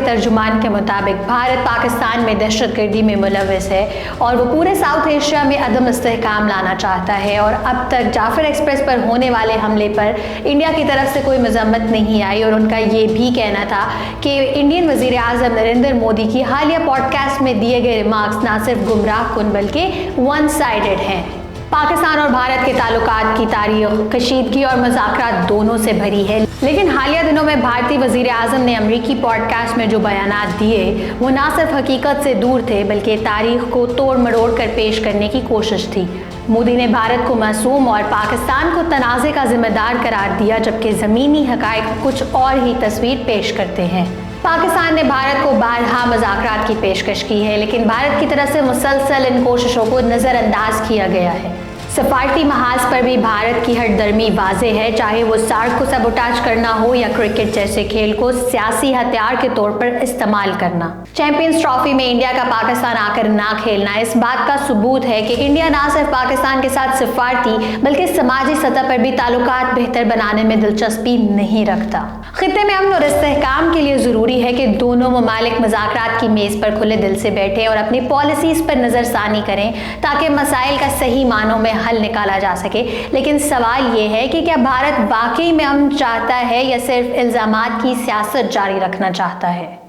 तर्जुमान के मुताबिक भारत पाकिस्तान में दहशतगर्दी में मुलव्वस है और वो पूरे साउथ एशिया में अदम इस्तेहकाम लाना चाहता है। और अब तक जाफर एक्सप्रेस पर होने वाले हमले पर इंडिया की तरफ से कोई मजम्मत नहीं आई और उनका ये भी कहना था कि इंडियन वज़ीर आज़म नरेंद्र मोदी की हालिया पॉडकास्ट में दिए गए रिमार्क्स ना सिर्फ गुमराह कुन बल्कि वन साइडेड हैं। पाकिस्तान और भारत के ताल्लुकात की तारीख कशीदगी और मुज़ाकरात दोनों से भरी है, लेकिन हालिया दिनों में भारतीय वज़ीर आज़म ने अमरीकी पॉडकास्ट में जो बयानात दिए वो ना सिर्फ हकीकत से दूर थे बल्कि तारीख को तोड़ मरोड़ कर पेश करने की कोशिश थी। मोदी ने भारत को मासूम और पाकिस्तान को तनाज़े का जिम्मेदार करार दिया, जबकि ज़मीनी हक़ाइक़ कुछ और ही तस्वीर पेश करते हैं। पाकिस्तान ने भारत को बारहा मुज़ाकरात की पेशकश की है, लेकिन भारत की तरफ से मुसलसल इन कोशिशों को नज़रअंदाज किया गया है। सफारती महाज पर भी भारत की हठधर्मी वाज़ेह है, चाहे वो सार्क को सबोटाज करना हो या क्रिकेट जैसे खेल को सियासी हथियार के तौर पर इस्तेमाल करना। चैंपियंस ट्रॉफी में इंडिया का पाकिस्तान आकर ना खेलना इस बात का सबूत है कि इंडिया ना सिर्फ पाकिस्तान के साथ सफारती बल्कि समाजी सतह पर भी ताल्लुकात बेहतर बनाने में दिलचस्पी नहीं रखता। खित्ते में अमन और इस्तेहकाम के लिए ज़रूरी है कि दोनों ममालिक मुज़ाकरात की मेज़ पर खुले दिल से बैठें और अपनी पॉलिसीज़ पर नज़रसानी करें ताकि मसाइल का सही मानों में हल निकाला जा सके। लेकिन सवाल ये है कि क्या भारत वाकई में अमन चाहता है या सिर्फ इल्ज़ामात की सियासत जारी रखना चाहता है।